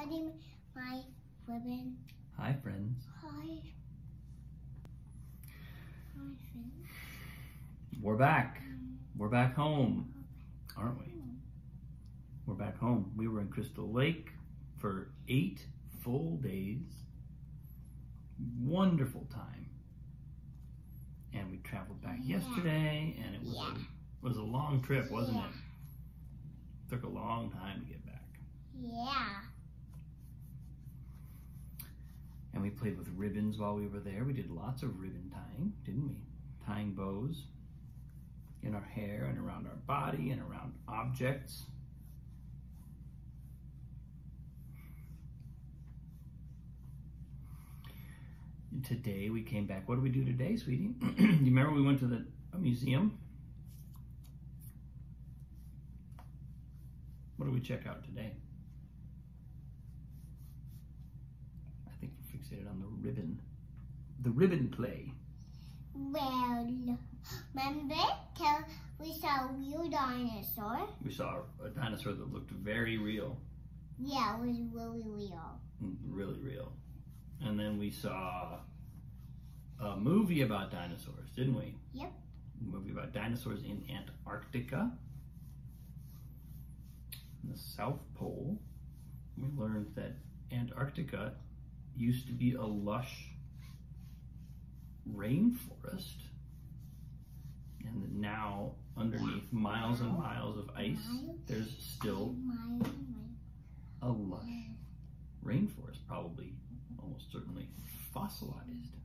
cutting my ribbon. Hi, friends. Hi. Hi, friends. We're back. We're back home, aren't we? We're back home. We were in Crystal Lake for 8 full days. Wonderful time. And we traveled back yesterday, and it was a long trip, wasn't it? Took a long time to get back. Yeah. And we played with ribbons while we were there. We did lots of ribbon tying, didn't we? Tying bows in our hair and around our body and around objects. And today we came back. What did we do today, sweetie? You remember we went to a museum? What did we check out today? I think we're fixated on the ribbon play. Well, remember we saw a real dinosaur? We saw a dinosaur that looked very real. Yeah, it was really real. Really real. And then we saw a movie about dinosaurs, didn't we? Yep. A movie about dinosaurs in Antarctica. In the South Pole. We learned that Antarctica used to be a lush rainforest, and that now underneath miles and miles of ice, there's still a lush rainforest, probably almost certainly fossilized.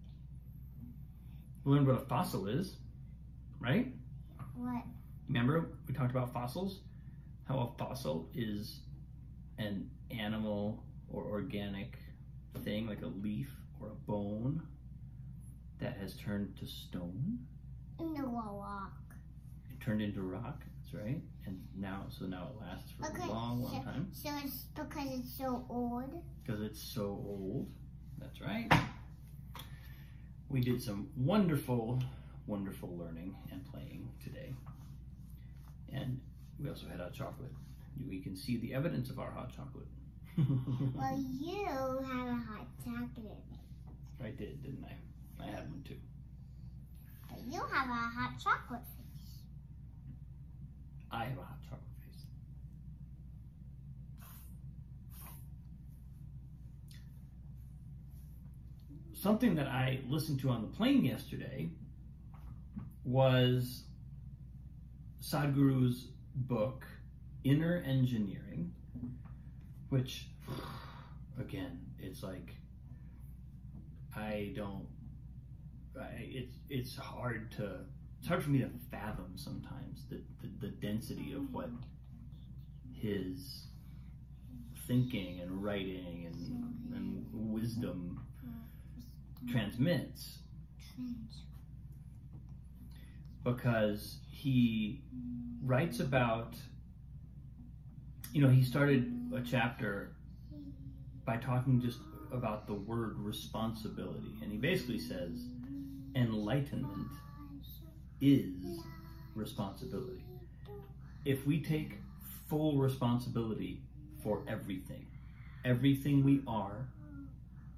We learned what a fossil is, right? What? Remember we talked about fossils? How a fossil is an animal or organic thing, like a leaf or a bone, that has turned to stone. Into a rock. It turned into rock, that's right. And now it lasts for a long time. So it's because it's so old? Because it's so old, that's right. We did some wonderful, wonderful learning and playing today. And we also had hot chocolate. We can see the evidence of our hot chocolate. Well, you have a hot chocolate. I did, didn't I? I had one too. But you have a hot chocolate face. I have a hot chocolate face. Something that I listened to on the plane yesterday was Sadhguru's book, Inner Engineering, which, again, it's like, it's hard for me to fathom sometimes the density of what his thinking and writing and wisdom transmits, because he writes about, he started a chapter by talking just about the word responsibility, and he basically says enlightenment is responsibility. If we take full responsibility for everything we are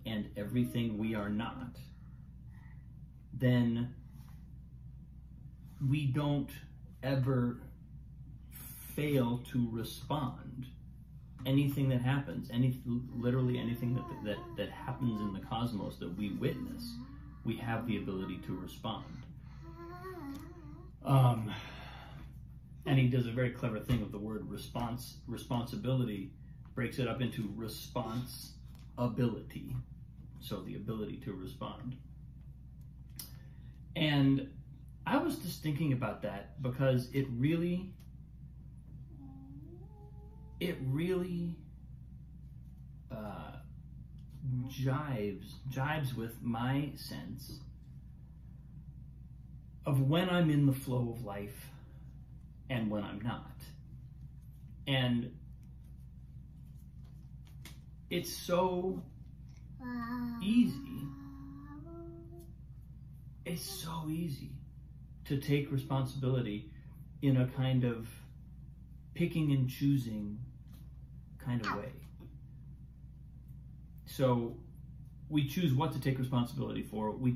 and everything we are not, then we don't ever fail to respond. Anything that happens, literally anything that happens in the cosmos that we witness, we have the ability to respond. And he does a very clever thing with the word responsibility, breaks it up into response-ability, so the ability to respond. And I was just thinking about that because it really jives with my sense of when I'm in the flow of life and when I'm not. And it's so easy. It's so easy to take responsibility in a kind of picking and choosing kind of way. So we choose what to take responsibility for. We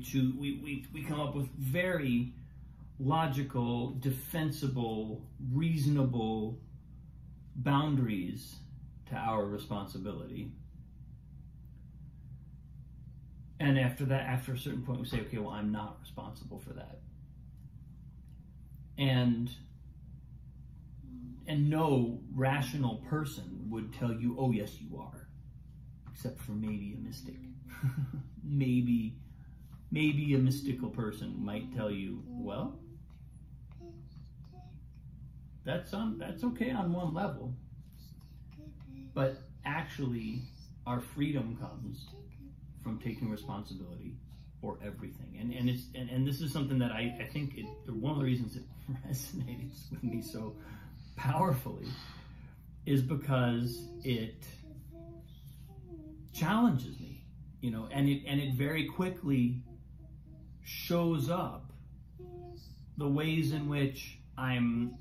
come up with very logical, defensible, reasonable boundaries to our responsibility. And after that, after a certain point, we say, okay, well, I'm not responsible for that. And no rational person would tell you, oh, yes, you are. Except for maybe a mystic. maybe a mystical person might tell you, well, that's okay on one level. But actually, our freedom comes from taking responsibility for everything. And this is something that I think one of the reasons it resonates with me so powerfully is because it challenges me, and it very quickly shows up the ways in which I'm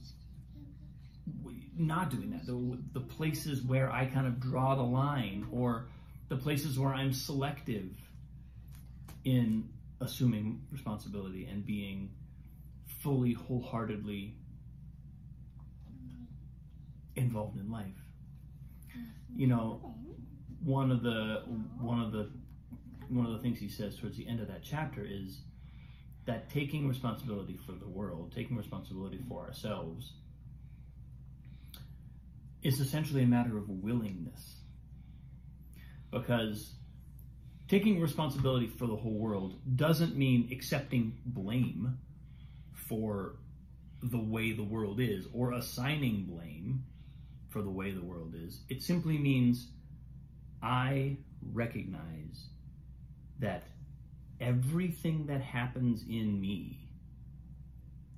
not doing that, the places where I kind of draw the line, or the places where I'm selective in assuming responsibility and being fully, wholeheartedly involved in life. One of the things he says towards the end of that chapter is that taking responsibility for the world, taking responsibility for ourselves, is essentially a matter of willingness. Because taking responsibility for the whole world doesn't mean accepting blame for the way the world is, or assigning blame for the way the world is. It simply means I recognize that everything that happens in me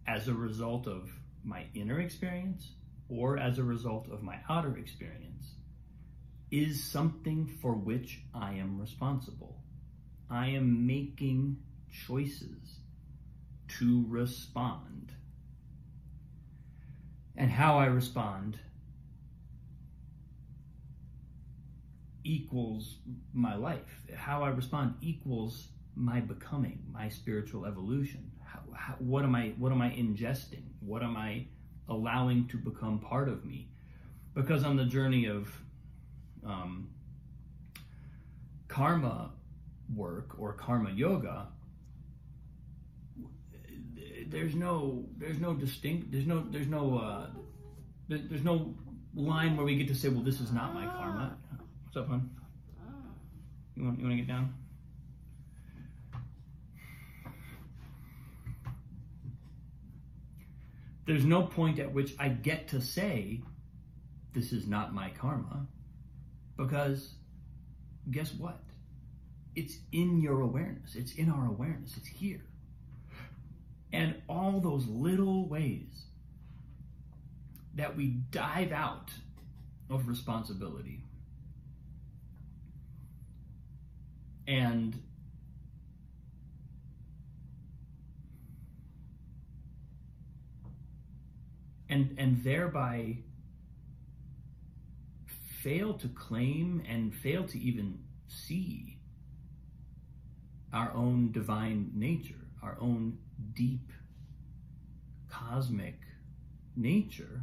as a result of my inner experience or as a result of my outer experience is something for which I am responsible. I am making choices to respond. And how I respond equals my life. How I respond equals my becoming, my spiritual evolution. What am I ingesting? What am I allowing to become part of me? Because on the journey of karma work or karma yoga, there's no line where we get to say, well, this is not my karma. What's up, hon? You want to get down? There's no point at which I get to say, this is not my karma, because guess what? It's in your awareness. It's in our awareness. It's here. And all those little ways that we dive out of responsibility and thereby fail to claim and fail to even see our own divine nature, our own deep cosmic nature,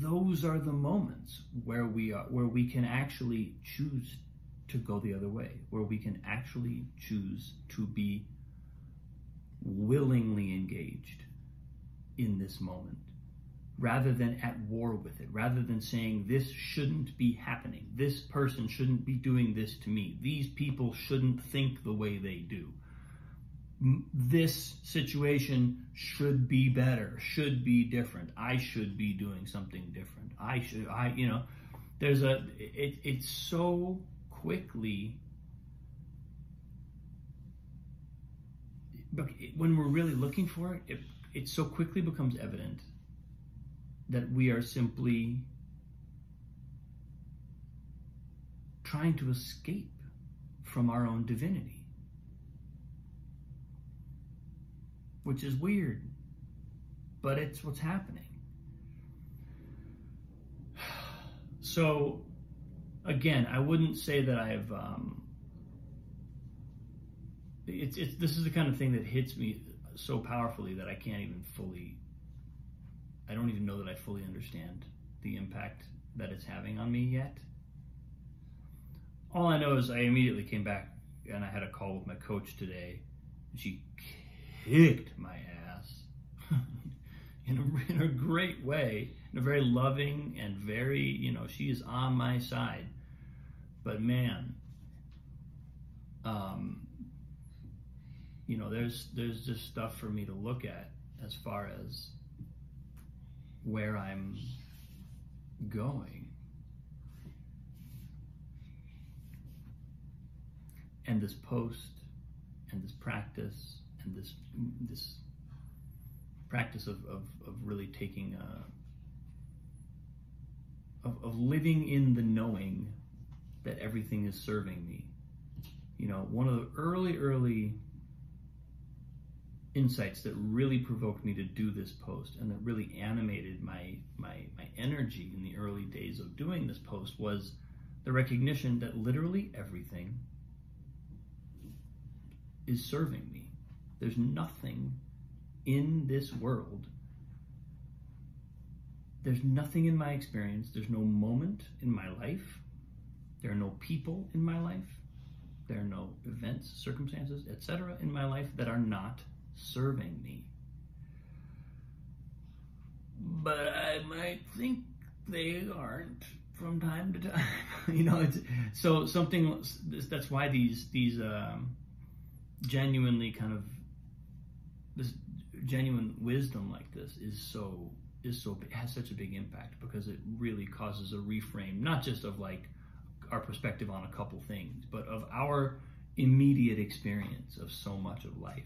those are the moments where we can actually choose to go the other way, where we can actually choose to be willingly engaged in this moment, rather than at war with it, rather than saying this shouldn't be happening, this person shouldn't be doing this to me, these people shouldn't think the way they do, this situation should be better, should be different, I should be doing something different, it's so quickly, but when we're really looking for it, it so quickly becomes evident that we are simply trying to escape from our own divinity, which is weird, but it's what's happening. So, again, I wouldn't say that I've, this is the kind of thing that hits me so powerfully that I can't even fully, I don't even know that I fully understand the impact that it's having on me yet. All I know is I immediately came back and I had a call with my coach today, and she kicked my ass in a great way, in a very loving and very, you know, she is on my side. But man, you know, there's just stuff for me to look at as far as where I'm going. And this post and this practice and this practice of really taking of living in the knowing that everything is serving me. You know, one of the early insights that really provoked me to do this post and that really animated my energy in the early days of doing this post was the recognition that literally everything is serving me. There's nothing in this world. There's nothing in my experience. There's no moment in my life. There are no people in my life. There are no events, circumstances, etc. in my life that are not serving me. But I might think they aren't from time to time. You know, it's so something. That's why these genuinely kind of this genuine wisdom like this has such a big impact, because it really causes a reframe, not just of like our perspective on a couple things, but of our immediate experience of so much of life.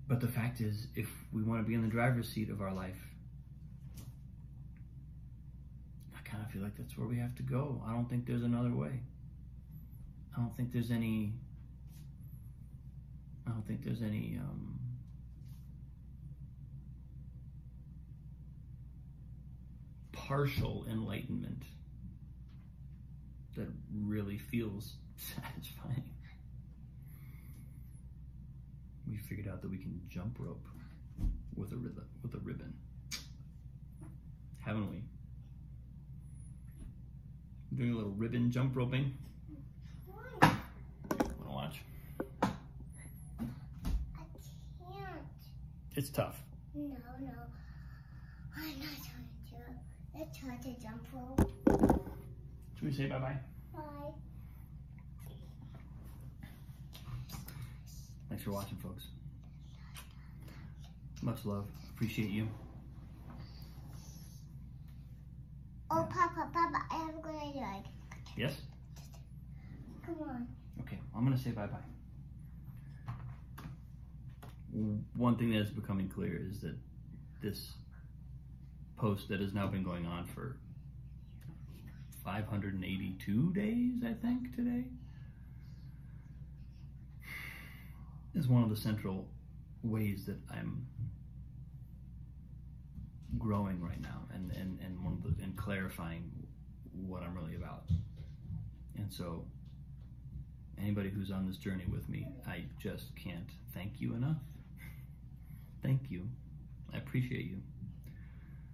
But the fact is, if we want to be in the driver's seat of our life, I kind of feel like that's where we have to go. I don't think there's another way. I don't think there's any partial enlightenment that really feels satisfying. We figured out that we can jump rope with a ribbon, haven't we? Doing a little ribbon jump roping. Wanna watch? I can't. It's tough. No. I'm not trying to. Let's try to jump rope. Should we say bye-bye? Bye. Thanks for watching, folks. Much love. Appreciate you. Oh, Papa, I have a good idea. Yes? Come on. Okay, I'm going to say bye-bye. One thing that is becoming clear is that this post that has now been going on for 582 days, I think, today, is one of the central ways that I'm growing right now, and clarifying what I'm really about. And so anybody who's on this journey with me, I just can't thank you enough. Thank you. I appreciate you.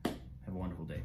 Have a wonderful day.